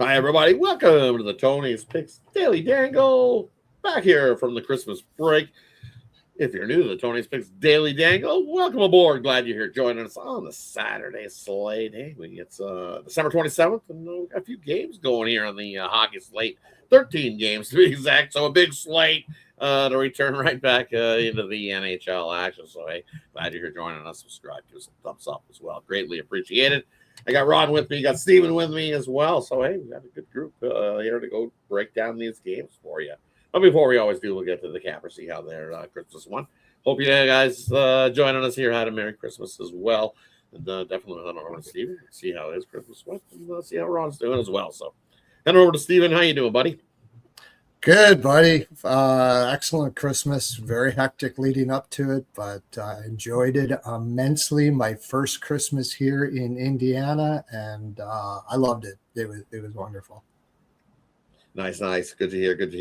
Hi, everybody. Welcome to the Tony's Picks Daily Dangle. Back here from the Christmas break. If you're new to the Tony's Picks Daily Dangle, welcome aboard. Glad you're here joining us on the Saturday slate. Hey, it's December 27th, and we've got a few games going here on the hockey slate. 13 games to be exact, so a big slate to return right back into the NHL action. So, hey, glad you're here joining us. Subscribe, give us a thumbs up as well. Greatly appreciated. I got Ron with me, got Steven with me as well. So, hey, we got a good group here to go break down these games for you. But before we always do, we'll get to the capper, see how their Christmas went. Hope you guys joining us here had a Merry Christmas as well. And definitely head over to Steven, see how his Christmas went, and see how Ron's doing as well. So head over to Steven. How you doing, buddy? Good, buddy. Excellent Christmas. Very hectic leading up to it, but I enjoyed it immensely. My first Christmas here in Indiana, and I loved it. It was wonderful. Nice. Good to hear. Good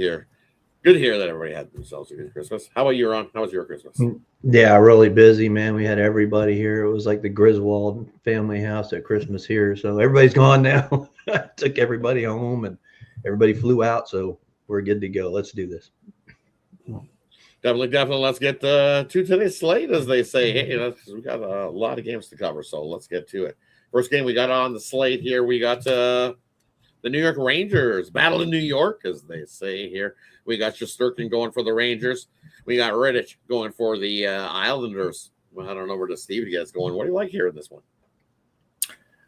to hear that everybody had themselves a good Christmas. How about you, Ron? How was your Christmas? Yeah, really busy, man. We had everybody here. It was like the Griswold family house at Christmas here. So everybody's gone now. Took everybody home and everybody flew out. So we're good to go. Let's do this. Definitely. Let's get to today's slate, as they say. Hey, we got a lot of games to cover, so let's get to it. First game we got on the slate here, we got the New York Rangers, battle in New York, as they say here. We got Shesterkin going for the Rangers. We got Rittich going for the Islanders. Well, I don't know where the Steve gets going. What do you like here in this one?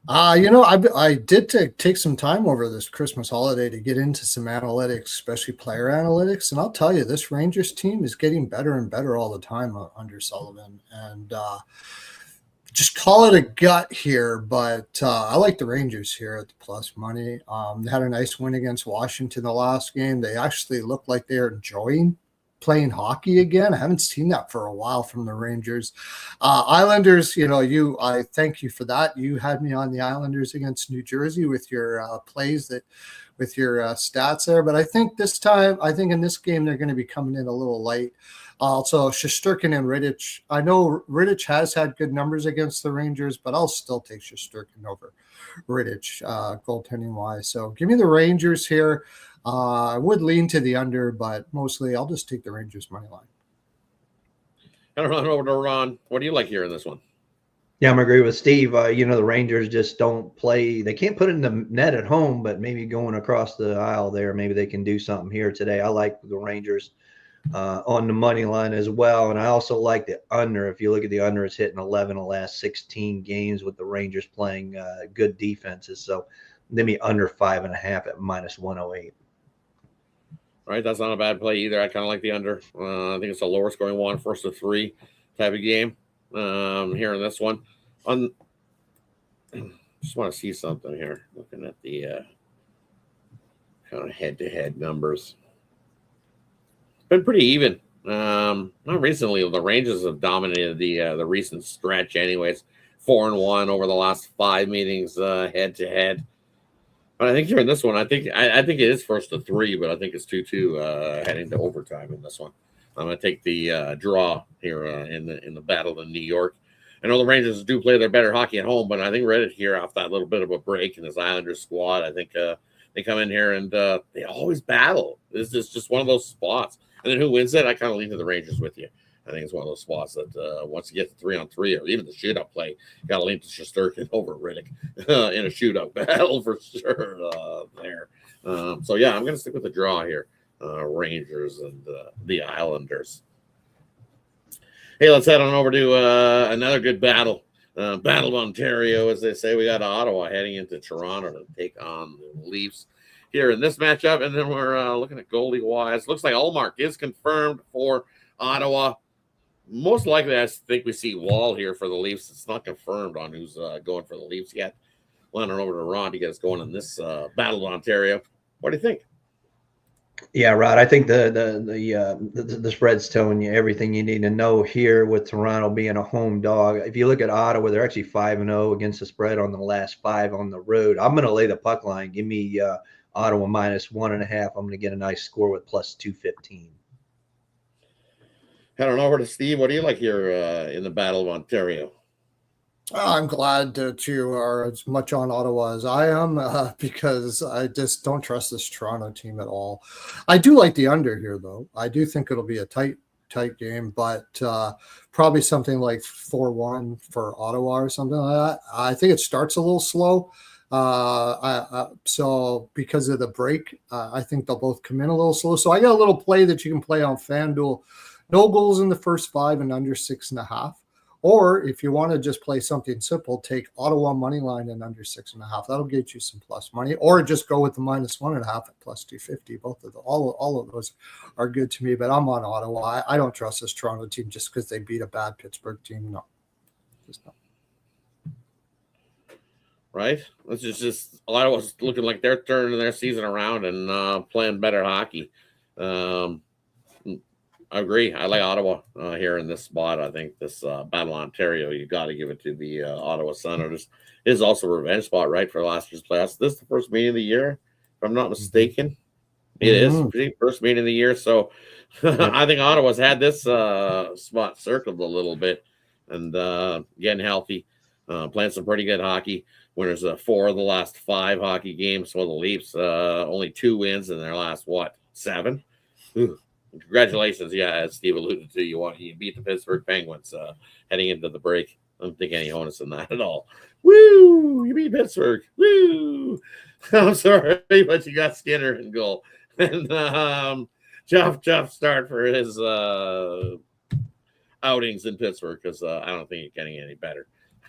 I did take some time over this Christmas holiday to get into some analytics, especially player analytics. And I'll tell you, this Rangers team is getting better and better all the time under Sullivan. And just call it a gut here, but I like the Rangers here at the plus money. They had a nice win against Washington the last game. They actually looked like they're enjoying playing hockey again. I haven't seen that for a while from the Rangers. Islanders, I thank you for that. You had me on the Islanders against New Jersey with your with your stats there. But I think in this game, they're going to be coming in a little light. Also, Shesterkin and Rittich. I know Rittich has had good numbers against the Rangers, but I'll still take Shesterkin over Rittich goaltending wise. So give me the Rangers here. I would lean to the under, but mostly I'll just take the Rangers money line. I don't know over to Ron. What do you like here in this one? Yeah, I'm agree with Steve. The Rangers just don't play. They can't put it in the net at home, but maybe going across the aisle there, maybe they can do something here today. I like the Rangers on the money line as well. And I also like the under. If you look at the under, it's hitting 11 of the last 16 games with the Rangers playing good defenses. So give me under 5.5 at minus 108. All right, that's not a bad play either. I kind of like the under. I think it's a lower scoring one, first to three type of game here in this one. Just want to see something here, looking at the kind of head-to-head numbers. Been pretty even. Not recently. The Rangers have dominated the recent stretch, anyways. 4-1 over the last 5 meetings head to head. But I think here in this one, I think it is first to 3, but I think it's 2-2 heading to overtime in this one. I'm going to take the draw here in the battle in New York. I know the Rangers do play their better hockey at home, but I think Reddit here off that little bit of a break in this Islanders squad. I think they come in here and they always battle. This is just one of those spots. And then who wins it? I kind of lean to the Rangers with you. I think it's one of those spots that once you get to 3-on-3 or even the shootout play, you got to lean to Shesterkin over Rittich in a shootout battle for sure there. So, yeah, I'm going to stick with the draw here, Rangers and the Islanders. Hey, let's head on over to another good battle. Battle of Ontario, as they say. We got Ottawa heading into Toronto to take on the Leafs here in this matchup. And then we're looking at goalie-wise. Looks like Ullmark is confirmed for Ottawa. Most likely, I think we see Wall here for the Leafs. It's not confirmed on who's going for the Leafs yet. Landing over to Ron to get us going in this Battle of Ontario. What do you think? Yeah, Rod. I think the spread's telling you everything you need to know here with Toronto being a home dog. If you look at Ottawa, they're actually 5-0 against the spread on the last 5 on the road. I'm going to lay the puck line. Give me Ottawa minus 1.5. I'm going to get a nice score with plus 215. Head on over to Steve. What do you like here in the Battle of Ontario? I'm glad that you are as much on Ottawa as I am because I just don't trust this Toronto team at all. I do like the under here, though. I do think it'll be a tight game, but probably something like 4-1 for Ottawa or something like that. I think it starts a little slow. So because of the break, I think they'll both come in a little slow. So I got a little play that you can play on FanDuel. No goals in the first 5 and under 6.5. Or if you want to just play something simple, take Ottawa money line and under 6.5. That'll get you some plus money. Or just go with the -1.5 at plus 250. Both of all of those are good to me. But I'm on Ottawa. I don't trust this Toronto team just because they beat a bad Pittsburgh team. No, just not. Right? This is just Ottawa's looking like they're turning their season around and playing better hockey. I agree. I like Ottawa here in this spot. I think this Battle of Ontario, you got to give it to the Ottawa Senators. It is also a revenge spot, right, for last year's playoffs. This is the first meeting of the year, if I'm not mistaken. It is the first meeting of the year. So I think Ottawa's had this spot circled a little bit and getting healthy, playing some pretty good hockey. Winners 4 of the last 5 hockey games. So the Leafs only 2 wins in their last, 7? Ooh. Congratulations. Yeah, as Steve alluded to, you beat the Pittsburgh Penguins heading into the break. I don't think any onus in that at all. Woo! You beat Pittsburgh. Woo! I'm sorry, but you got Skinner in goal. And tough start for his outings in Pittsburgh because I don't think he's getting any better.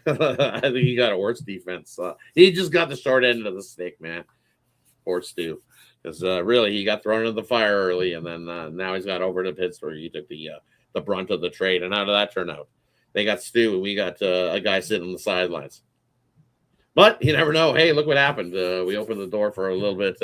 I think he got a worse defense. He just got the short end of the stick, man. Poor Stu. Because really, he got thrown into the fire early, and then now he's got over to Pittsburgh. He took the brunt of the trade, and how did that turn out? They got Stu, and we got a guy sitting on the sidelines. But you never know. Hey, look what happened. We opened the door for a little bit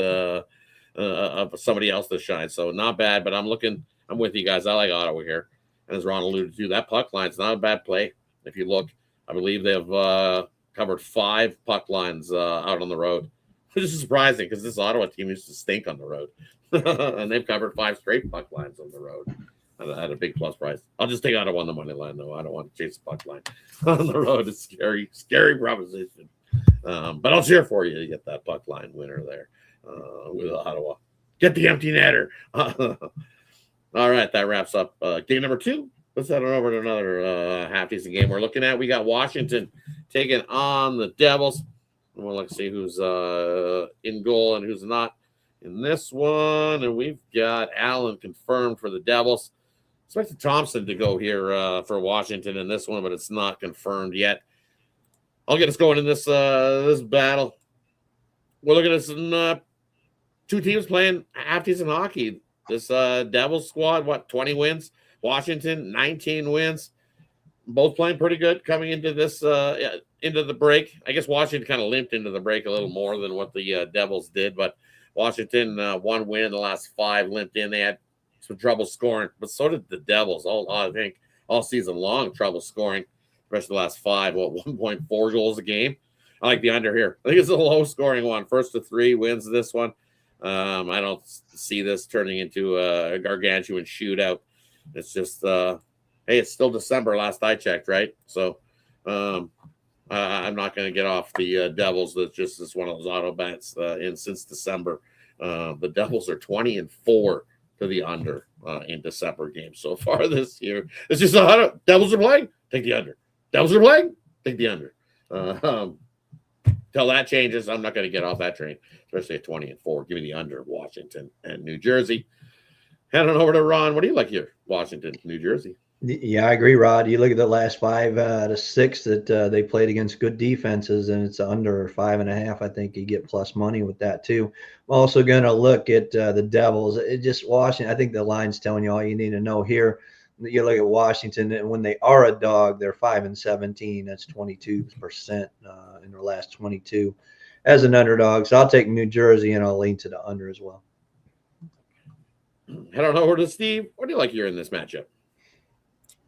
of somebody else to shine. So not bad, but I'm with you guys. I like Ottawa here. And as Ron alluded to, that puck line's not a bad play. If you look, I believe they've covered 5 puck lines out on the road. Which is surprising because this Ottawa team used to stink on the road. And they've covered 5 straight puck lines on the road at a big plus price. I'll just take Ottawa on the money line, though. I don't want to chase the puck line on the road. It's scary proposition. But I'll cheer for you to get that puck line winner there with Ottawa. Get the empty netter. All right, that wraps up game number 2. Let's head on over to another half-decent game we're looking at. We got Washington taking on the Devils. We'll like to see who's in goal and who's not in this one. And we've got Allen confirmed for the Devils. Expected Thompson to go here for Washington in this one, but it's not confirmed yet. I'll get us going in this battle. We're looking at some 2 teams playing half-decent hockey. This Devils squad, 20 wins? Washington, 19 wins. Both playing pretty good coming into this into the break. I guess Washington kind of limped into the break a little more than what the Devils did, but Washington 1 win in the last 5, limped in. They had some trouble scoring, but so did the Devils. I think all season long, trouble scoring. The rest of the last 5, 1.4 goals a game. I like the under here. I think it's a low scoring one. 1st to 3 wins this one. I don't see this turning into a gargantuan shootout. It's just hey, it's still December last I checked, right? So I'm not going to get off the Devils. That's just one of those auto bets in since December. The Devils are 20-4 to the under in December games so far this year. It's just Devils are playing, take the under. Devils are playing, take the under. Till that changes, I'm not going to get off that train, especially at 20-4. Give me the under, Washington and New Jersey. Head on over to Ron. What do you like here? Washington, New Jersey. Yeah, I agree, Rod. You look at the last 5 out of 6 that they played against good defenses, and it's under 5.5. I think you get plus money with that too. I'm also going to look at the Devils. It just Washington. I think the line's telling you all you need to know here. You look at Washington, and when they are a dog, they're 5-17. That's 22% in their last 22 as an underdog. So I'll take New Jersey, and I'll lean to the under as well. Head on over to Steve. What do you like here in this matchup?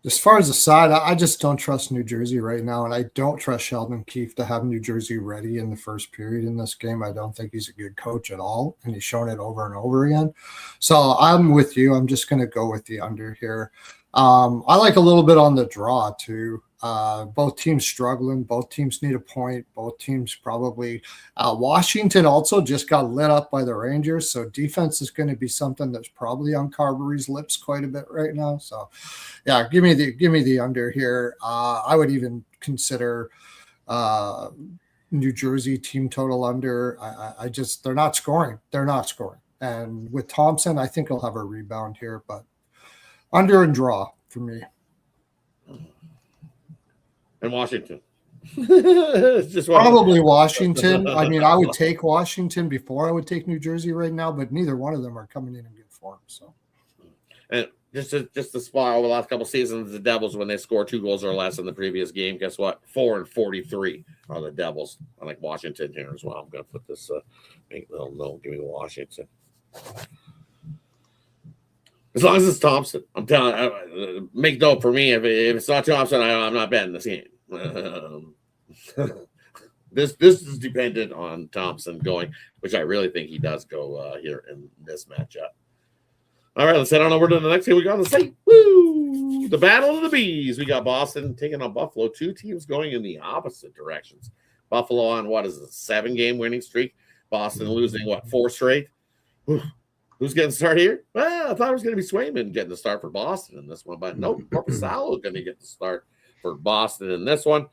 As far as the side, I just don't trust New Jersey right now, and I don't trust Sheldon Keefe to have New Jersey ready in the first period in this game. I don't think he's a good coach at all, and he's shown it over and over again. So I'm with you. I'm just going to go with the under here. I like a little bit on the draw too. Both teams struggling. Both teams need a point. Both teams probably. Washington also just got lit up by the Rangers, so defense is going to be something that's probably on Carberry's lips quite a bit right now. So, yeah, give me the under here. I would even consider New Jersey team total under. I just they're not scoring. And with Thompson, I think he'll have a rebound here, but under and draw for me. And Washington. Just probably Washington. I mean, I would take Washington before I would take New Jersey right now, but neither one of them are coming in good form. So, and just to spot over the last couple seasons, the Devils, when they score 2 goals or less in the previous game, guess what? 4-43 are the Devils. I like Washington here as well. I'm going to put this make a little note. Give me Washington. As long as it's Thompson, I'm telling. Make note for me. If it's not Thompson, I'm not betting this game. This is dependent on Thompson going, which I really think he does go here in this matchup. All right, let's head on over to the next game. We got the state. Woo! The Battle of the Bees. We got Boston taking on Buffalo. 2 teams going in the opposite directions. Buffalo on what is a 7-game winning streak. Boston losing 4 straight. Who's getting started here? Well, I thought it was going to be Swayman getting the start for Boston in this one, but nope, Corpusalo is going to get the start for Boston in this one.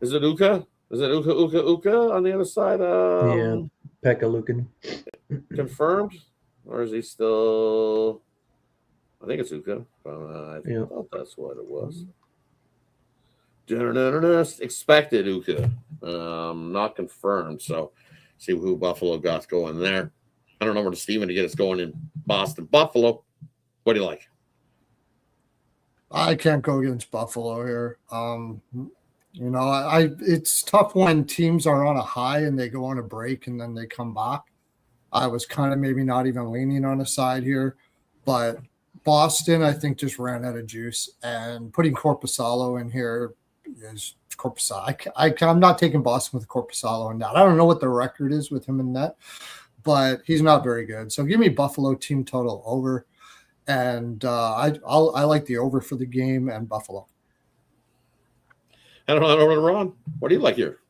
Is it Uka? Is it Uka on the other side? Yeah, Pekka Lukin. Confirmed? Or is he still... I think it's Uka. I thought that's what it was. Expected Uka. Not confirmed, so see who Buffalo got going there. I don't know where to Steven to get us going in Boston. Buffalo, what do you like? I can't go against Buffalo here. It's tough when teams are on a high and they go on a break and then they come back. I was kind of maybe not even leaning on a side here, but Boston, I think, just ran out of juice, and putting Corpusalo in here is Corpusalo. I'm not taking Boston with Corpusalo in that. I don't know what the record is with him in net, but he's not very good. So give me Buffalo team total over, and I like the over for the game and Buffalo. I don't know. Over to Ron. What do you like here?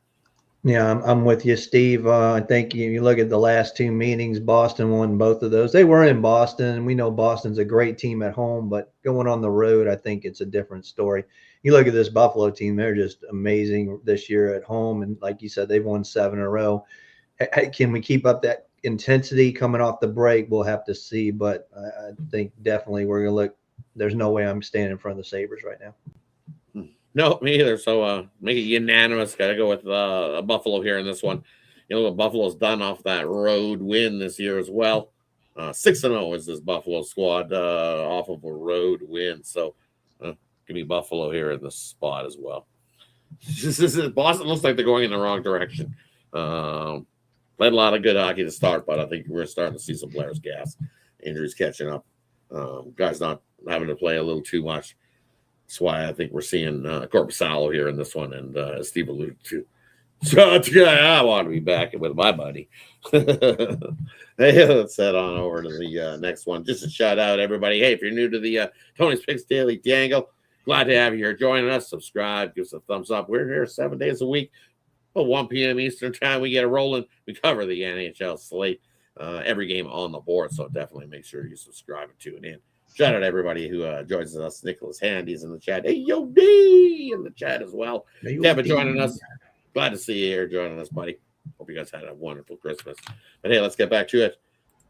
Yeah, I'm with you, Steve. I think you look at the last 2 meetings, Boston won both of those. They were in Boston, and we know Boston's a great team at home, but going on the road, I think it's a different story. You look at this Buffalo team, they're just amazing this year at home, and like you said, they've won 7 in a row. Can we keep up that intensity coming off the break? We'll have to see, but I think definitely we're going to look. There's no way I'm standing in front of the Sabres right now. No, me either. So make it unanimous. Got to go with Buffalo here in this one. You know what Buffalo's done off that road win this year as well. 6-0 is this Buffalo squad off of a road win. So give me Buffalo here in this spot as well. Boston looks like they're going in the wrong direction. Played a lot of good hockey to start, but I think we're starting to see some players gas. Injuries catching up. Guys not having to play a little too much. That's why I think we're seeing Corpusalo here in this one, and as Steve alluded to. So I want to be back with my buddy. Hey, let's head on over to the next one. Just a shout out, everybody. Hey, if you're new to the Tony's Picks Daily Dangle, glad to have you here joining us. Subscribe, give us a thumbs up. We're here 7 days a week. 1 p.m. Eastern time, we get it rolling. We cover the NHL slate, every game on the board. So definitely make sure you subscribe and tune in. Shout out to everybody who joins us. Nicholas Handy's in the chat. Hey, Yo D in the chat as well. Kevin joining us. Glad to see you here joining us, buddy. Hope you guys had a wonderful Christmas. But hey, let's get back to it.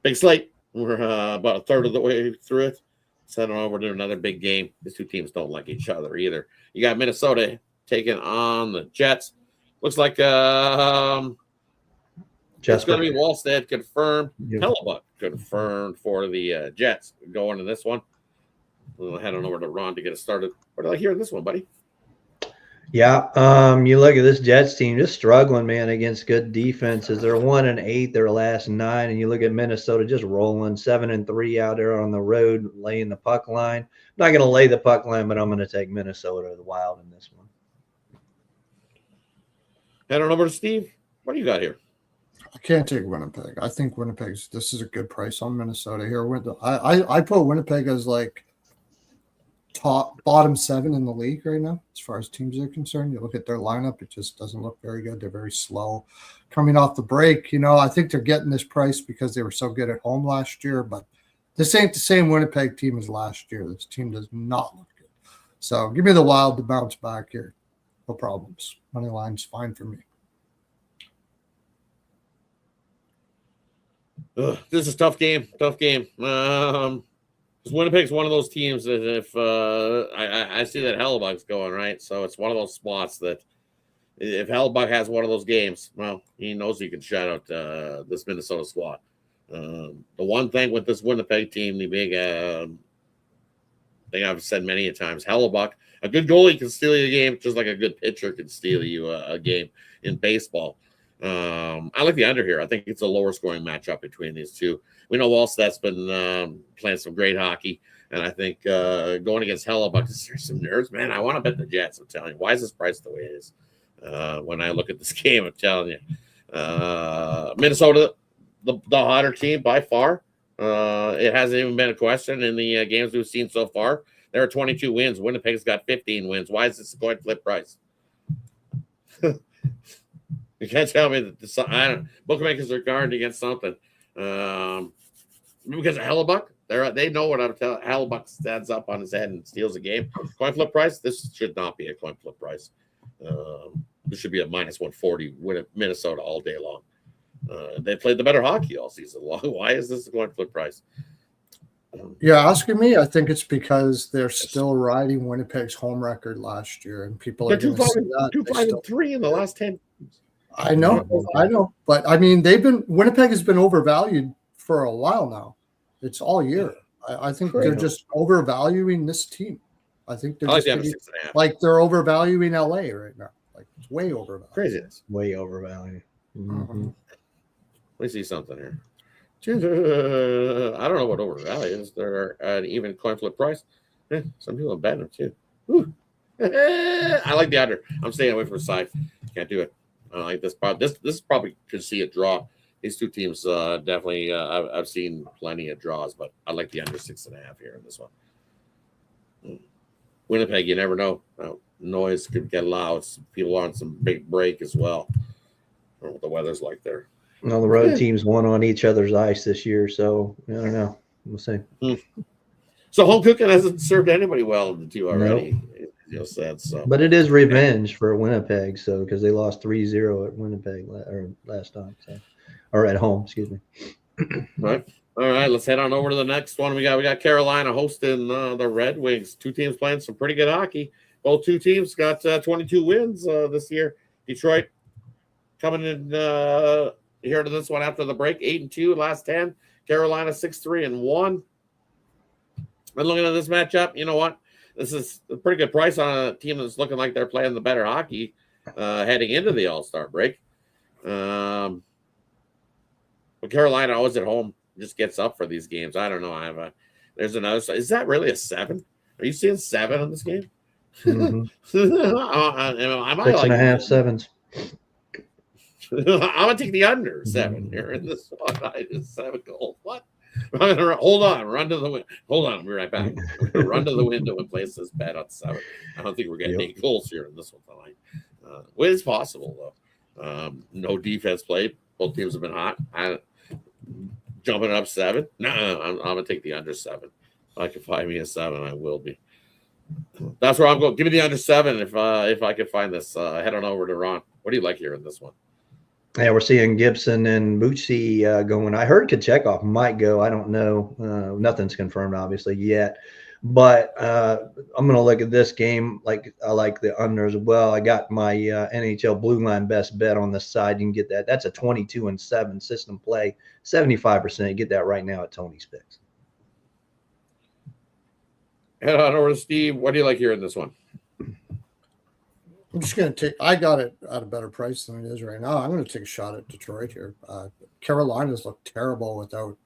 Big slate. We're about a third of the way through it. Let's head on over to another big game. These 2 teams don't like each other either. You got Minnesota taking on the Jets. Looks like it's going to be Wallstead confirmed. Yep. Hellebuck confirmed for the Jets going to this one. We'll head on over to Ron to get us started. What did I hear in this one, buddy? Yeah, you look at this Jets team just struggling, man, against good defenses. They're 1-8 their last 9, and you look at Minnesota just rolling 7-3 out there on the road, laying the puck line. I'm not going to lay the puck line, but I'm going to take Minnesota the Wild in this one. Head on over to Steve. What do you got here? I can't take Winnipeg. I think this is a good price on Minnesota here. I put Winnipeg as like bottom 7 in the league right now, as far as teams are concerned. You look at their lineup, it just doesn't look very good. They're very slow coming off the break. I think they're getting this price because they were so good at home last year, but this ain't the same Winnipeg team as last year. This team does not look good. So give me the Wild to bounce back here. No problems. Money line's fine for me. This is a tough game. Winnipeg's one of those teams that if I see that Hellebuck's going, right, so it's one of those spots that if Hellebuck has one of those games, well, he knows he can shut out this Minnesota squad. The one thing with this Winnipeg team, the big thing I've said many a times, Hellebuck, a good goalie can steal you a game just like a good pitcher can steal you a game in baseball. I like the under here. I think it's a lower scoring matchup between these two. We know Wallstedt's been playing some great hockey, and I think going against Hellebuck, there's some nerves, man. I want to bet the Jets. I'm telling you, why is this price the way it is? When I look at this game, I'm telling you, Minnesota, the hotter team by far. It hasn't even been a question in the games we've seen so far. There are 22 wins. Winnipeg's got 15 wins. Why is this a coin flip price? You can't tell me that bookmakers are guarding against something. Because of Hellebuck, they know what I'm telling. Hellebuck stands up on his head and steals a game. Coin flip price. This should not be a coin flip price. This should be a minus 140 win at Minnesota all day long. They played the better hockey all season long. Why is this a coin flip price? You're asking me? I think it's because they're still riding Winnipeg's home record last year, and people are going to see that. 2-5-3 in the last 10. I know, but I mean, Winnipeg has been overvalued for a while now. It's all year. I think they're just overvaluing this team. I think they're they're overvaluing LA right now. Like it's way overvalued. Craziness. Way overvalued. Mm-hmm. Let me see something here. I don't know what overvalue is. They're at an even coin flip price. Some people are betting them too. I like the under. I'm staying away from the side. Can't do it. I like this. This probably could see a draw. These two teams definitely. I've seen plenty of draws, but I like the under 6.5 here in this one. Winnipeg, you never know. Noise could get loud. People are on some big break as well. I don't know what the weather's like there. Well, the road teams won on each other's ice this year, so I don't know. We'll see. So home cooking hasn't served anybody well in the two already. Nope. You said so. But it is revenge for Winnipeg, so because they lost 3-0 at Winnipeg last time, or at home, excuse me. All right. Let's head on over to the next one. We got Carolina hosting the Red Wings. Two teams playing some pretty good hockey. Both two teams got 22 wins this year. Detroit coming in here to this one after the break, 8-2 last 10. Carolina 6-3-1. And looking at this matchup, you know what? This is a pretty good price on a team that's looking like they're playing the better hockey heading into the All-Star break. But Carolina always at home just gets up for these games. I don't know. There's another. Is that really a 7? Are you seeing 7 on this game? Mm-hmm. Am I 6.5 sevens. I'm gonna take the under 7 here in this one. I just 7 goals. What? Hold on, run to the window. Hold on, I'll be right back. Run to the window and place this bet on 7. I don't think we're getting 8 goals here in this one tonight. Well, it's possible though. No defense played. Both teams have been hot. Jumping up 7. No, I'm gonna take the under 7. If I can find me a 7, I will be. That's where I'm going. Give me the under 7 if I can find this. Head on over to Ron. What do you like here in this one? Yeah, we're seeing Gibson and Bucci going. I heard Kochekov might go. I don't know. Nothing's confirmed, obviously, yet. But I'm going to look at this game. Like I like the under as well. I got my NHL Blue Line best bet on the side. You can get that. That's a 22-7 system play, 75%. You get that right now at Tony's Picks. Head on over to Steve. What do you like here in this one? I'm just going to I got it at a better price than it is right now. I'm going to take a shot at Detroit here. Carolina's looked terrible without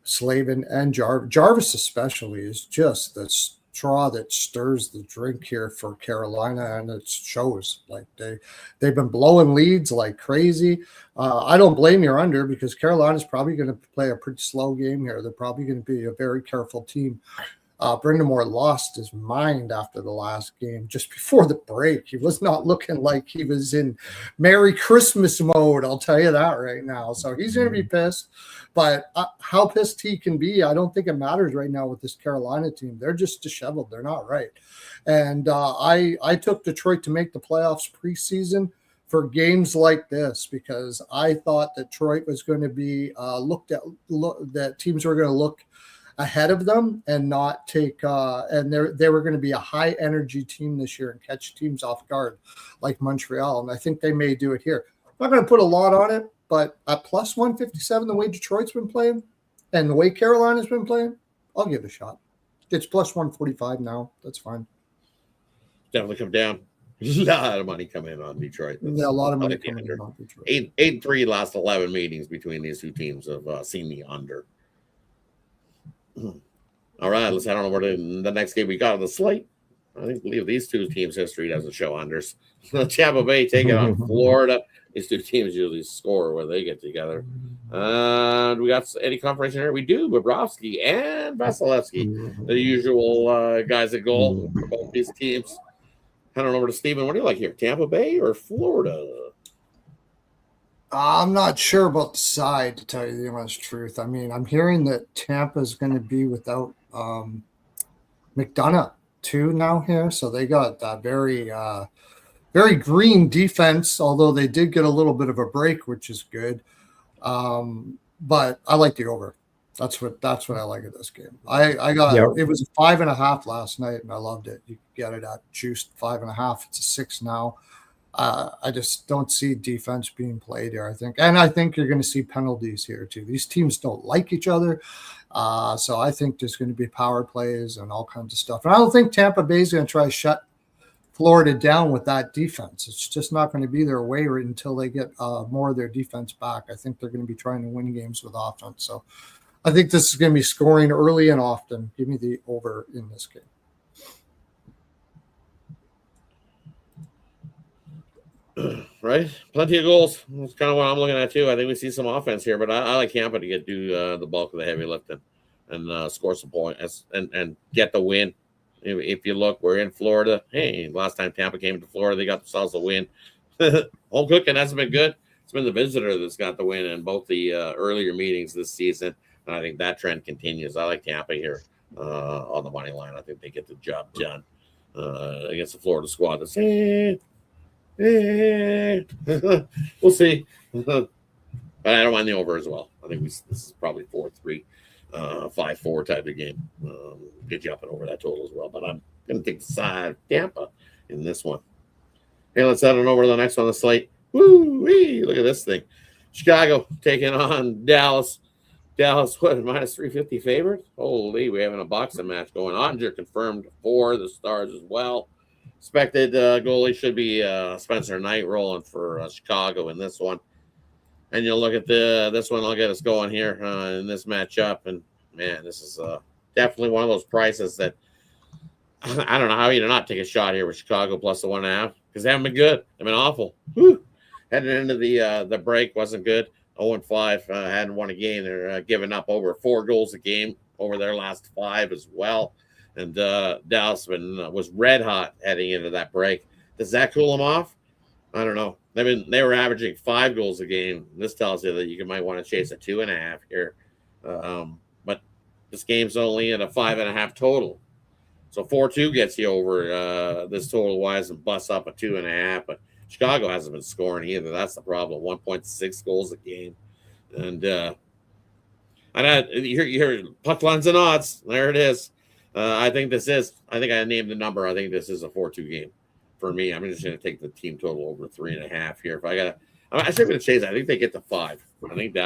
Slavin and Jarvis especially is just the straw that stirs the drink here for Carolina, and it shows. Like they've been blowing leads like crazy. I don't blame your under because Carolina's probably going to play a pretty slow game here. They're probably going to be a very careful team. Brindamore lost his mind after the last game just before the break. He was not looking like he was in Merry Christmas mode. I'll tell you that right now. So he's going to be pissed. But how pissed he can be, I don't think it matters right now with this Carolina team. They're just disheveled. They're not right. And I took Detroit to make the playoffs preseason for games like this because I thought that Detroit was going to be that teams were going to look ahead of them and not take and they were going to be a high energy team this year and catch teams off guard like Montreal. And I think they may do it here. I'm not going to put a lot on it, but at plus 157, the way Detroit's been playing and the way Carolina's been playing, I'll give it a shot. It's plus 145 now. That's fine. Definitely come down. A lot of money coming in on Detroit. Yeah, a lot of money coming in on Detroit. 8-3 last 11 meetings between these two teams have seen the under. All right, let's head on over to the next game we got on the slate. I believe these two teams' history doesn't show unders. Tampa Bay taking on Florida. These two teams usually score when they get together. We got any confirmation here? We do. Bobrovsky and Vasilevsky, the usual guys at goal for both these teams. Head on over to Steven. What do you like here, Tampa Bay or Florida? I'm not sure about the side, to tell you the honest truth. I mean, I'm hearing that Tampa is going to be without McDonough too now here, so they got that very green defense. Although they did get a little bit of a break, which is good. But I like the over. That's what I like at this game. I got It was a 5.5 last night, and I loved it. You can get it at juiced 5.5. It's a 6 now. I just don't see defense being played here, I think. And I think you're going to see penalties here, too. These teams don't like each other. So I think there's going to be power plays and all kinds of stuff. And I don't think Tampa Bay is going to try to shut Florida down with that defense. It's just not going to be their way until they get more of their defense back. I think they're going to be trying to win games with offense. So I think this is going to be scoring early and often. Give me the over in this game. Right, plenty of goals. That's kind of what I'm looking at too. I think we see some offense here, but I like Tampa to do the bulk of the heavy lifting and score some points and get the win. If you look, we're in Florida. Hey, last time Tampa came to Florida, they got themselves a win. Home cooking hasn't been good. It's been the visitor that's got the win in both the earlier meetings this season, and I think that trend continues. I like Tampa here on the money line. I think they get the job done against the Florida squad. That's we'll see. But I don't mind the over as well. I think this is probably 4-3, 5-4 type of game. Get you up and over that total as well. But I'm going to take the side of Tampa in this one. Hey, let's head on over to the next one on the slate. Woo-wee! Look at this thing. Chicago taking on Dallas. Dallas, what, minus 350 favorite? Holy, we're having a boxing match going on. You're confirmed for the Stars as well. Expected goalie should be Spencer Knight rolling for Chicago in this one. And you'll look at this one. I'll get us going here in this matchup. And, man, this is definitely one of those prices that I don't know how you do not take a shot here with Chicago plus the 1.5 because they haven't been good. They've been awful. Whew. Heading into the break wasn't good. 0-5, hadn't won a game. They're giving up over 4 goals a game over their last 5 as well. And Dallas was red hot heading into that break. Does that cool them off? I don't know. They were averaging 5 goals a game. This tells you that you might want to chase a 2.5 here. But this game's only at a 5.5 total. So 4-2 gets you over this total wise and busts up a 2.5. But Chicago hasn't been scoring either. That's the problem. 1.6 goals a game. And you hear puck lines and odds. There it is. I think I named the number. I think this is a 4-2 game for me. I'm just going to take the team total over 3.5 here. I'm still going to chase. I think they get to 5. I think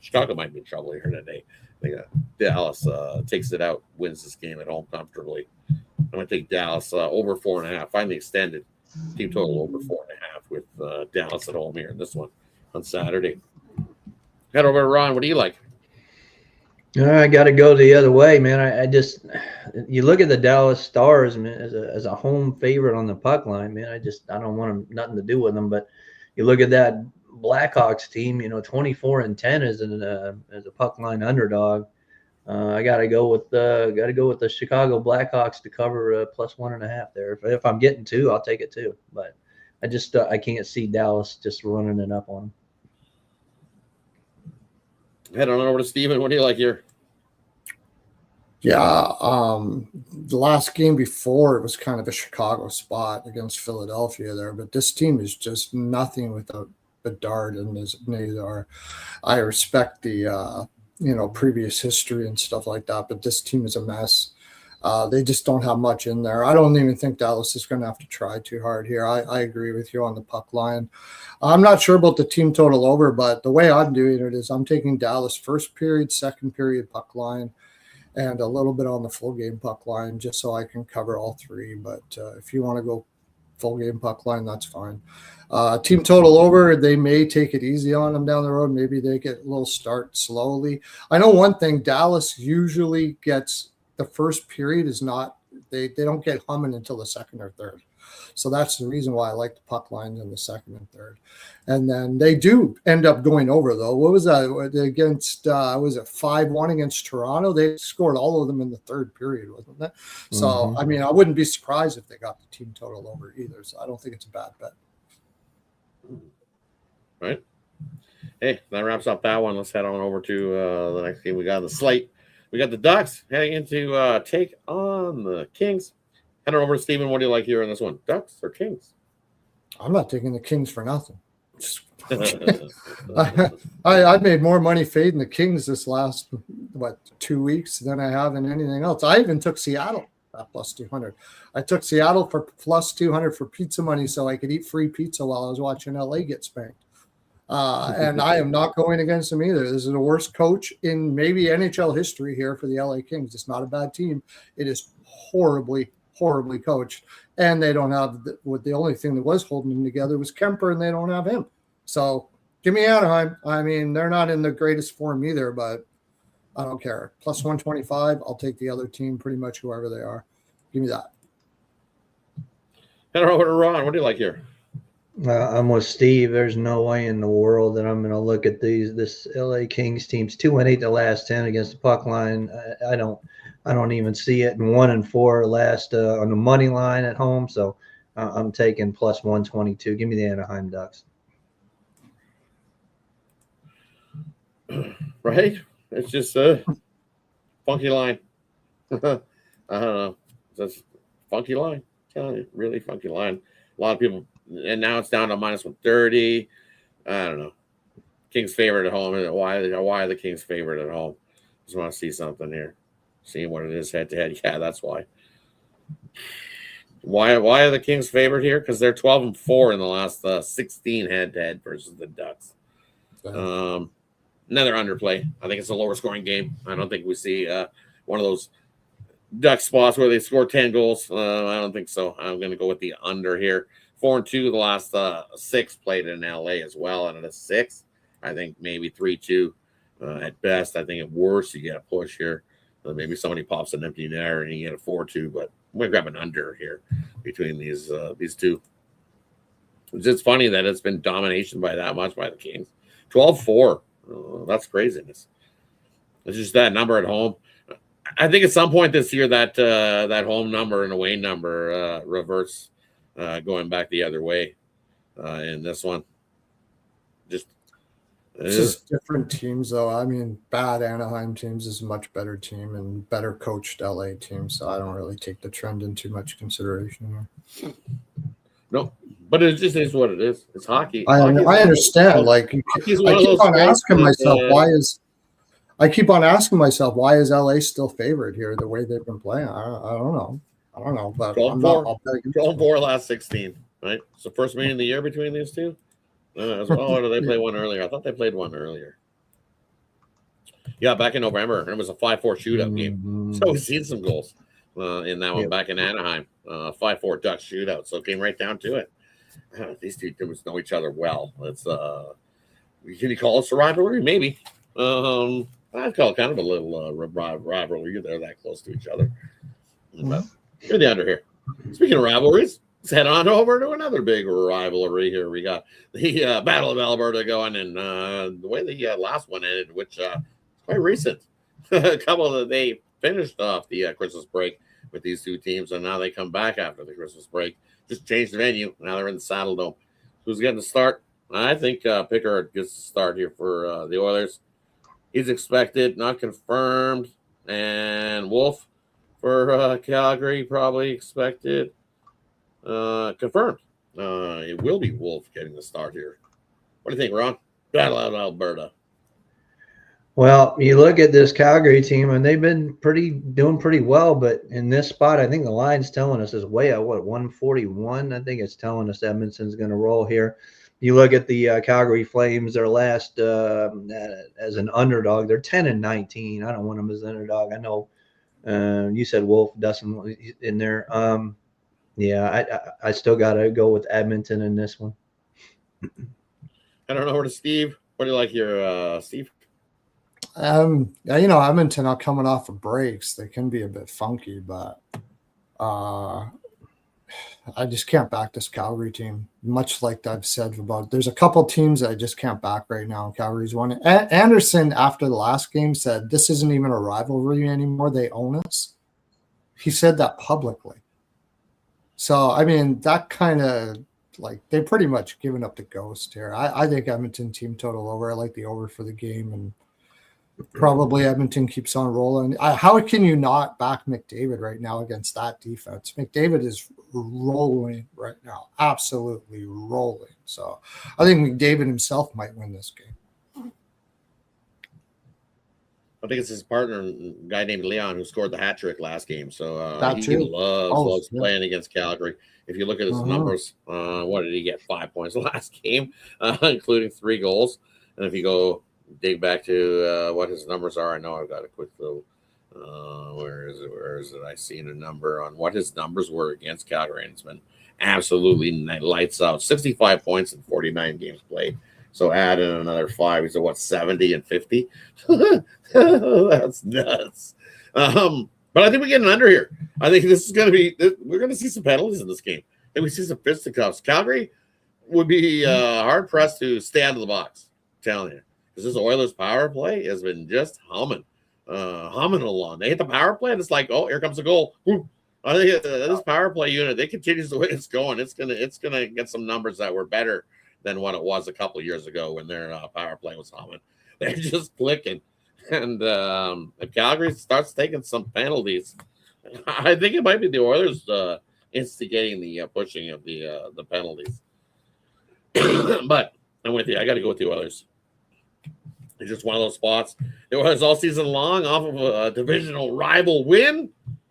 Chicago might be in trouble here today. I think Dallas takes it out, wins this game at home comfortably. I'm going to take Dallas over 4.5. Finally extended team total over 4.5 with Dallas at home here in this one on Saturday. Head over to Ron. What do you like? I got to go the other way, man. I just you look at the Dallas Stars, man, as a home favorite on the puck line, man. I don't want nothing to do with them. But you look at that Blackhawks team, 24-10 as a puck line underdog. I got to go with the Chicago Blackhawks to cover +1.5 there. If I'm getting 2, I'll take it too. But I can't see Dallas just running it up on them. Head on over to Steven. What do you like here? Yeah, the last game before it was kind of a Chicago spot against Philadelphia there, but this team is just nothing without Bedard and Nazar. I respect the previous history and stuff like that, but this team is a mess. They just don't have much in there. I don't even think Dallas is going to have to try too hard here. I agree with you on the puck line. I'm not sure about the team total over, but the way I'm doing it is I'm taking Dallas first period, second period puck line, and a little bit on the full game puck line just so I can cover all three. But if you want to go full game puck line, that's fine. Team total over, they may take it easy on them down the road. Maybe they get a little start slowly. I know one thing, Dallas usually gets the first period is not, they don't get humming until the second or third. So that's the reason why I like the puck lines in the second and third. And then they do end up going over, though. What was that against, was it 5-1 against Toronto? They scored all of them in the third period, wasn't it? So, I mean, I wouldn't be surprised if they got the team total over either. So I don't think it's a bad bet. Right. Hey, that wraps up that one. Let's head on over to the next game we got on the slate. We got the Ducks heading into take on the Kings. Head on over to Steven. What do you like here on this one? Ducks or Kings? I'm not taking the Kings for nothing. I made more money fading the Kings this last 2 weeks than I have in anything else. I even took Seattle at +200. I took Seattle for +200 for pizza money so I could eat free pizza while I was watching LA get spanked. And I am not going against them either. This is the worst coach in maybe NHL history here for the LA Kings. It's not a bad team. It is horribly coached. And they don't have the only thing that was holding them together was Kemper, and they don't have him. So give me Anaheim. I mean, they're not in the greatest form either, but I don't care. +125, I'll take the other team, pretty much whoever they are. Give me that. Head on over to Ron. What do you like here? I'm with Steve. There's no way in the world that I'm going to look at this LA Kings team's 2-8 the last 10 against the puck line. I don't even see it. And 1-4 last on the money line at home. So I'm taking +122. Give me the Anaheim Ducks. Right? It's just a funky line. I don't know. It's a funky line. I'm telling you, really funky line. A lot of people, and now it's down to -130. I don't know. Kings favorite at home. Why are the Kings favorite at home? Just want to see something here. Seeing what it is head to head. Yeah, that's why. Why are the Kings favorite here? Because they're 12-4 in the last 16 head to head versus the Ducks. Another underplay. I think it's a lower scoring game. I don't think we see one of those Duck spots where they score 10 goals. I don't think so. I'm going to go with the under here. 4-2 the last 6 played in LA as well. And at a 6, I think maybe 3-2 at best. I think at worst you get a push here. Maybe somebody pops an empty net and you get a 4-2. But I'm going to grab an under here between these two. It's just funny that it's been domination by that much by the Kings. 12-4. That's craziness. It's just that number at home. I think at some point this year that home number and away number reverts, going back the other way in this one. It's just different teams, though. I mean, bad Anaheim teams is a much better team and better coached LA team, so I don't really take the trend into much consideration here. No, but it just is what it is. It's hockey. I understand. Like, I keep on asking myself, why is LA still favored here the way they've been playing? I don't know. But 12-4 last 16, right? It's the first meeting of the year between these two. Or did they play one earlier? I thought they played one earlier. Yeah, back in November. It was a 5-4 shootout game. So we've seen some goals in that one back in Anaheim. 5-4 Ducks shootout. So it came right down to it. These two teams know each other well. It's can you call it a rivalry? Maybe. I'd call it kind of a little rivalry. They're that close to each other. But you're the under here. Speaking of rivalries, let's head on over to another big rivalry here. We got the Battle of Alberta going, and the way the last one ended, which is quite recent. a couple of they finished off the Christmas break with these two teams, and now they come back after the Christmas break. Just changed the venue. Now they're in the Saddle Dome. Who's getting the start? I think Pickard gets the start here for the Oilers. He's expected, not confirmed. And Wolf for Calgary, probably expected. Confirmed. It will be Wolf getting the start here. What do you think, Ron? Battle out Alberta. Well, you look at this Calgary team, and they've been doing pretty well. But in this spot, I think the line's telling us is way at 141. I think it's telling us Edmonton's going to roll here. You look at the Calgary Flames, their last as an underdog, they're 10-19. I don't want them as an underdog. I know you said Wolf, Dustin in there. I still got to go with Edmonton in this one. I don't know where to Steve. What do you like here, Steve? Edmonton are coming off of breaks. They can be a bit funky, but I just can't back this Calgary team. Much like I've said about, there's a couple teams that I just can't back right now. Calgary's one. Anderson, after the last game, said this isn't even a rivalry anymore. They own us. He said that publicly. So, I mean, that kind of like they pretty much given up the ghost here. I think Edmonton team total over. I like the over for the game, and probably Edmonton keeps on rolling. How can you not back McDavid right now against that defense? McDavid is rolling right now, absolutely rolling. So I think McDavid himself might win this game. I think it's his partner, a guy named Leon, who scored the hat trick last game. So he too. loves playing against Calgary. If you look at his numbers, what did he get? 5 points last game, including 3 goals. And if you go dig back to what his numbers are, I know I've got a quick little where is it? I seen a number on what his numbers were against Calgary, and it's been absolutely lights out. 65 points in 49 games played. So add in another 5, he's at 70 and 50. That's nuts. But I think we get an under here. I think this is going to be, we're going to see some penalties in this game. I think we see some fisticuffs. Calgary would be hard pressed to stay out of the box. I'm telling you. Because this Oilers power play has been just humming along. They hit the power play, and it's like, oh, here comes a goal. I think this power play unit, they continues the way it's going. It's gonna get some numbers that were better than what it was a couple of years ago when their power play was humming. They're just clicking. And if Calgary starts taking some penalties, I think it might be the Oilers instigating the pushing of the penalties. But I'm with you. I got to go with the Oilers. It's just one of those spots. The Oilers all season long off of a divisional rival win.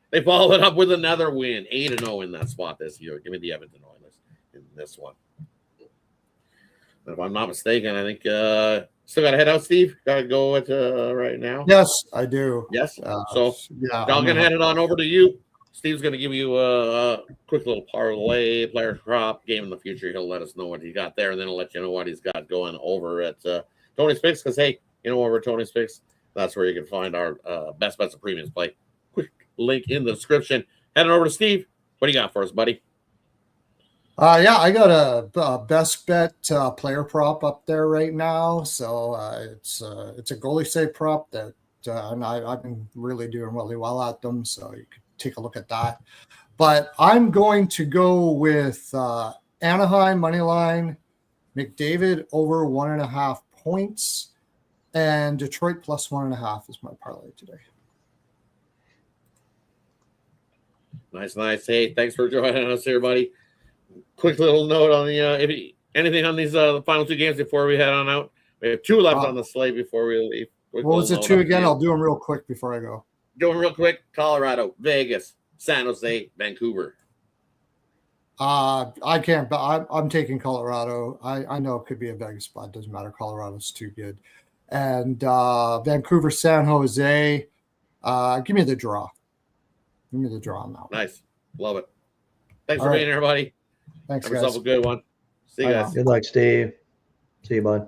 They followed it up with another win, 8-0 in that spot this year. Give me the Edmonton Oilers in this one. If I'm not mistaken, I think still got to head out, Steve. Got to go with right now. Yes, I do. Yes. So I'm going to head it on over to you. Steve's going to give you a quick little parlay, player prop game in the future. He'll let us know what he got there, and then he'll let you know what he's got going over at Tony's Picks. Because, hey, over at Tony's Picks, that's where you can find our best bets of premiums play. Quick link in the description. Heading over to Steve. What do you got for us, buddy? I got a best bet player prop up there right now. So it's a goalie save prop that and I've been really doing really well at them. So you could take a look at that. But I'm going to go with Anaheim money line, McDavid over 1.5 points, and Detroit plus 1.5 is my parlay today. Nice. Hey, thanks for joining us here, buddy. Quick little note on the anything on these the final 2 games before we head on out. We have 2 left on the slate before we leave. What was the 2 again? I'll do them real quick before I go. Do them real quick. Colorado, Vegas, San Jose, Vancouver. I can't. I'm taking Colorado. I know it could be a Vegas spot. Doesn't matter. Colorado's too good. And Vancouver, San Jose. Give me the draw. Give me the draw on that one. Nice. Love it. Thanks for being here, buddy. Thanks, Have guys. yourself a good one. See you guys. Good luck, Steve. See you, bud.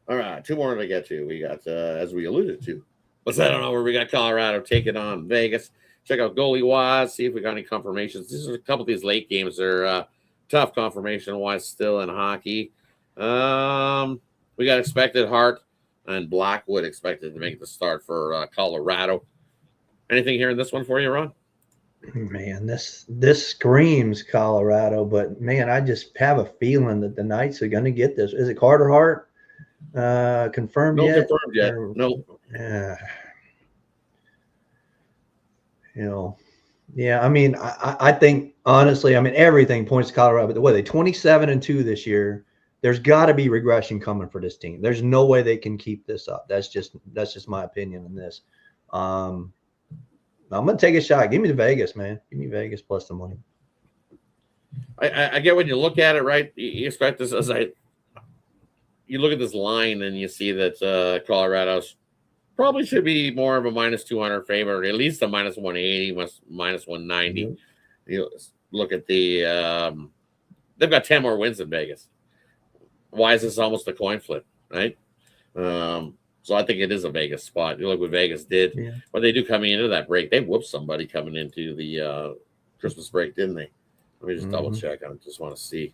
All right, 2 more to get to. We got, as we alluded to, let's head on over. We got Colorado taking on Vegas. Check out goalie-wise, see if we got any confirmations. These are a couple of these late games. They're tough confirmation-wise still in hockey. We got expected Hart and Blackwood expected to make the start for Colorado. Anything here in this one for you, Ron? Man, this screams Colorado, but man, I just have a feeling that the Knights are going to get this. Is it Carter Hart confirmed No yet? confirmed yet. Or, No. Yeah. I mean, I think honestly, I mean, everything points to Colorado. But what are they 27-2 this year? There's got to be regression coming for this team. There's no way they can keep this up. That's just my opinion on this. I'm going to take a shot. Give me the Vegas, man. Give me Vegas plus the money. I get when you look at it, right? You expect this you look at this line and you see that Colorado's probably should be more of a minus 200 favorite, or at least a minus 180, minus 190. Mm-hmm. You look at the they've got 10 more wins than Vegas. Why is this almost a coin flip, right? So I think it is a Vegas spot. You look what Vegas did. Yeah. When they do coming into that break, they whooped somebody coming into the Christmas break, didn't they? Let me just double check. I just want to see.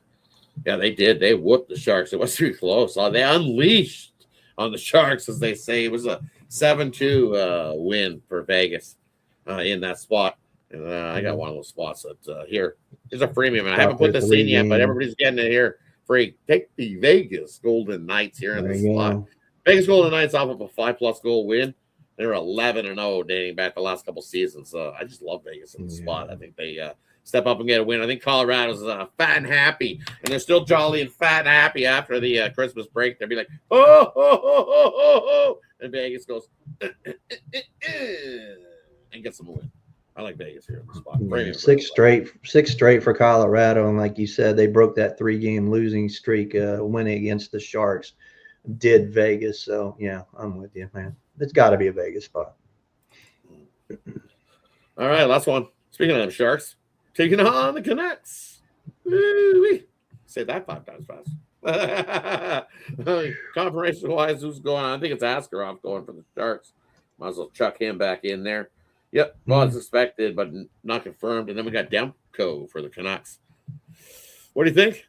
Yeah, they did. They whooped the Sharks. It was too close. They unleashed on the Sharks, as they say. It was a 7-2 win for Vegas in that spot. And I got one of those spots that here's a freemium. And I haven't put this in yet, but everybody's getting it here free. Take the Vegas Golden Knights here in the spot. Vegas Golden Knights off of a 5+ goal win. They're 11-0 dating back the last couple seasons. I just love Vegas in the spot. I think they step up and get a win. I think Colorado's fat and happy, and they're still jolly and fat and happy after the Christmas break. They'll be like, oh, and Vegas goes and gets them a win. I like Vegas here in the spot. Six straight for Colorado, and like you said, they broke that 3-game losing streak, winning against the Sharks. Did Vegas, so yeah, I'm with you, man. It's got to be a Vegas spot. All right, last one. Speaking of them Sharks, taking on the Canucks. Woo-wee. Say that 5 times fast. Confirmation-wise, who's going on? I think it's Askarov going for the Sharks. Might as well chuck him back in there. Yep, well, it's expected, but not confirmed. And then we got Demko for the Canucks. What do you think?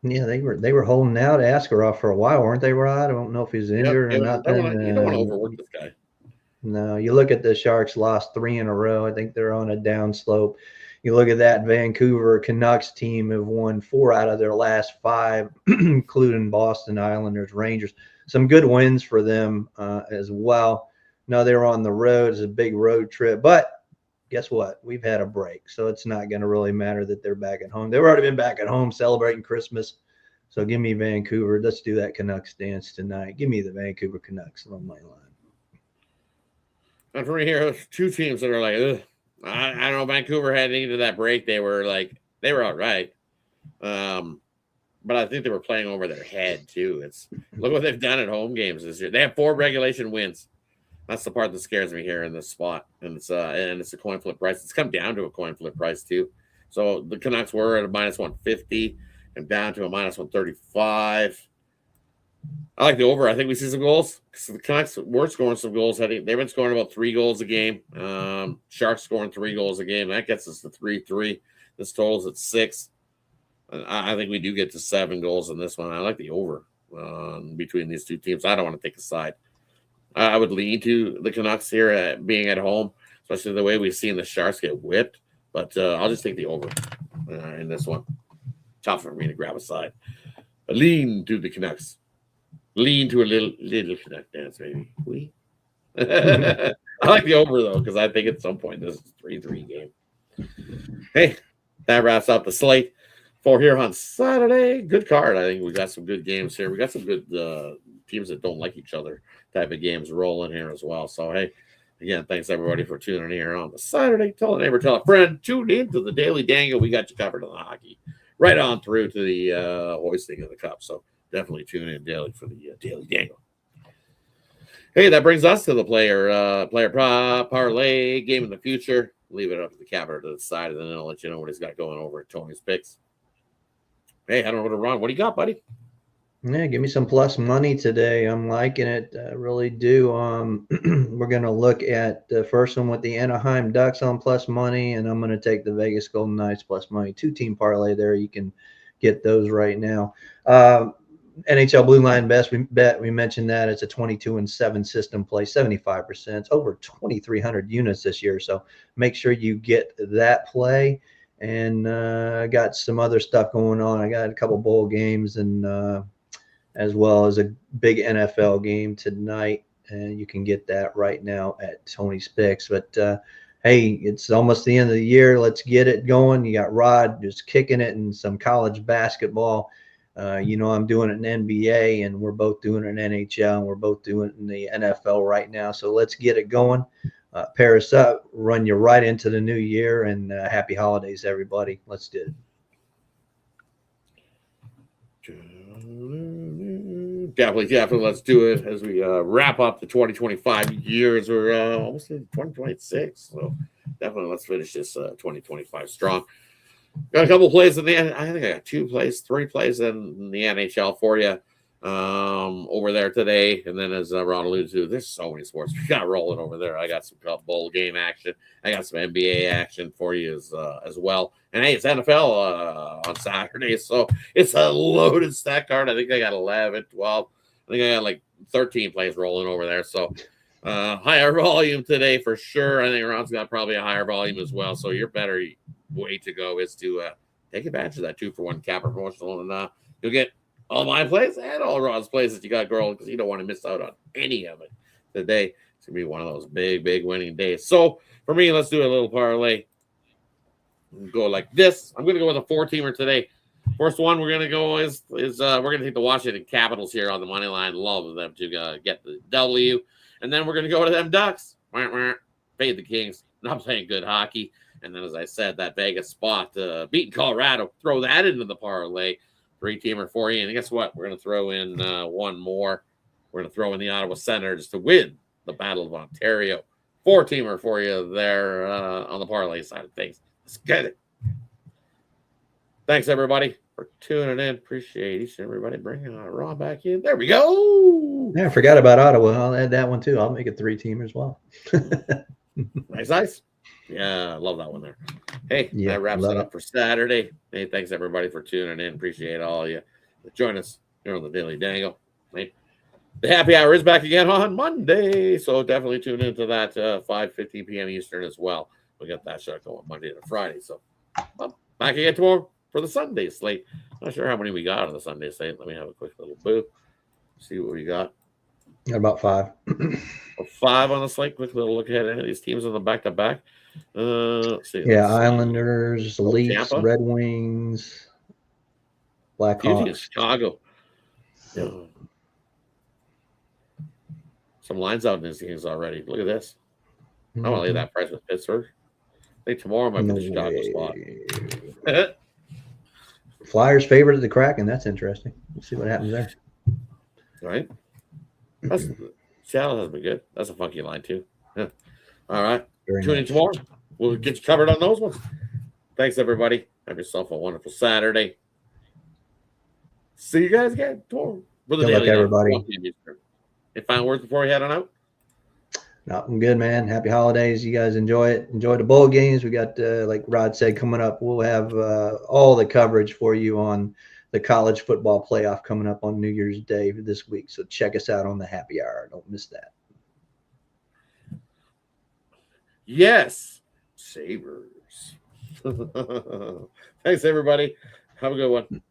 Yeah, they were holding out Askarov for a while, weren't they, Rod? I don't know if he's injured or not. You don't want to overwork this guy. No, you look at the Sharks lost 3 in a row. I think they're on a down slope. You look at that Vancouver Canucks team have won 4 out of their last 5, including Boston Islanders, Rangers. Some good wins for them as well. No, they were on the road. It's a big road trip, but guess what? We've had a break, so it's not going to really matter that they're back at home. They've already been back at home celebrating Christmas. So give me Vancouver. Let's do that Canucks dance tonight. Give me the Vancouver Canucks on my line. And for me here, there's 2 teams that are like, ugh. I don't know. Vancouver had into that break. They were all right. But I think they were playing over their head too. Look what they've done at home games this year. They have 4 regulation wins. That's the part that scares me here in this spot. And it's a coin flip price. It's come down to a coin flip price too. So the Canucks were at a minus 150 and down to a minus 135. I like the over. I think we see some goals. So the Canucks were scoring some goals. I think they've been scoring about 3 goals a game. Sharks scoring 3 goals a game. That gets us to 3-3. This totals at 6. I think we do get to 7 goals in this one. I like the over between these 2 teams. I don't want to take a side. I would lean to the Canucks here being at home, especially the way we've seen the Sharks get whipped. But I'll just take the over in this one. Tough for me to grab a side. But lean to the Canucks. Lean to a little Canuck dance, maybe. I like the over, though, because I think at some point this is a 3-3 game. Hey, that wraps up the slate for here on Saturday. Good card. I think we got some good games here. We got some good teams that don't like each other type of games rolling here as well. So, hey, again, thanks everybody for tuning in here on the Saturday. Tell a neighbor, tell a friend. Tune in to the Daily Dangle. We got you covered on the hockey. Right on through to the hoisting of the cup. So definitely tune in daily for the Daily Dangle. Hey, that brings us to the player prop parlay game in the future. Leave it up to the capper to the side, and then I'll let you know what he's got going over at Tony's Picks. Hey, I don't know what to run. What do you got, buddy? Yeah, give me some plus money today. I'm liking it. I really do. We're going to look at the first one with the Anaheim Ducks on plus money, and I'm going to take the Vegas Golden Knights plus money. 2-team parlay there. You can get those right now. NHL Blue Line Best, we mentioned that it's a 22-7 system play, 75%. It's over 2,300 units this year. So make sure you get that play. And I got some other stuff going on. I got a couple bowl games and as well as a big NFL game tonight. And you can get that right now at Tony's Picks. But hey, it's almost the end of the year. Let's get it going. You got Rod just kicking it in some college basketball. I'm doing it in NBA, and we're both doing it in NHL, and we're both doing it in the NFL right now. So let's get it going. Pair us up, run you right into the new year, and happy holidays, everybody. Let's do it. Definitely. Let's do it as we wrap up the 2025 years. We're almost in 2026, so definitely let's finish this 2025 strong. Got a couple plays in the end. I think I got 3 plays in the NHL for you over there today. And then as Ron alluded to, there's so many sports we got rolling over there. I got some bowl game action. I got some NBA action for you as well. And hey, it's NFL on Saturday, so it's a loaded stack card. I think I got 11, 12. I think I got like 13 plays rolling over there. So higher volume today for sure. I think Ron's got probably a higher volume as well. So your better way to go is to take advantage of that 2-for-1 capper promotional, and you'll get all my plays and all Ron's plays that you got growing, because you don't want to miss out on any of it today. It's gonna be one of those big winning days. So for me, let's do a little parlay. Go like this. I'm gonna go with a 4-teamer today. First one we're gonna go is we're gonna take the Washington Capitals here on the money line. Love them to get the W, and then we're gonna go to them Ducks. Fade the Kings. Not playing good hockey. And then, as I said, that Vegas spot beating Colorado, throw that into the parlay. 3-teamer for you. And guess what? We're going to throw in one more. We're going to throw in the Ottawa Senators to win the Battle of Ontario. 4-teamer for you there on the parlay side of things. Let's get it. Thanks, everybody, for tuning in. Appreciate each and everybody bringing Ron back in. There we go. Yeah, I forgot about Ottawa. I'll add that one, too. I'll make a 3-teamer as well. Nice. Yeah, I love that one there. Hey, that wraps it up for Saturday. Hey, thanks everybody for tuning in. Appreciate all of you. Join us here on the Daily Dangle. Hey, the happy hour is back again on Monday, so definitely tune into that 5:15 p.m. Eastern as well. We got that show going Monday to Friday. So back again tomorrow for the Sunday slate. Not sure how many we got on the Sunday slate. Let me have a quick little boo. See what we got. Got about 5. 5 on the slate. Quick little look ahead. Any of these teams on the back-to-back. Let's see. Islanders, Leafs, Tampa? Red Wings, Blackhawks. Chicago. Yeah. Some lines out in these games already. Look at this. I want to leave that price with Pittsburgh. I think tomorrow might be the Chicago spot. Flyers favored the Kraken. That's interesting. We'll see what happens there. Right? Seattle has been good. That's a funky line, too. Yeah. All right. Tune in tomorrow. We'll get you covered on those ones. Thanks, everybody. Have yourself a wonderful Saturday. See you guys again tomorrow. Good luck, everybody. Any final words before we head on out? No, I'm good, man. Happy holidays. You guys enjoy it. Enjoy the bowl games. We got, like Rod said, coming up. We'll have all the coverage for you on the college football playoff coming up on New Year's Day this week. So check us out on the happy hour. Don't miss that. Yes. Sabres. Thanks, everybody. Have a good one.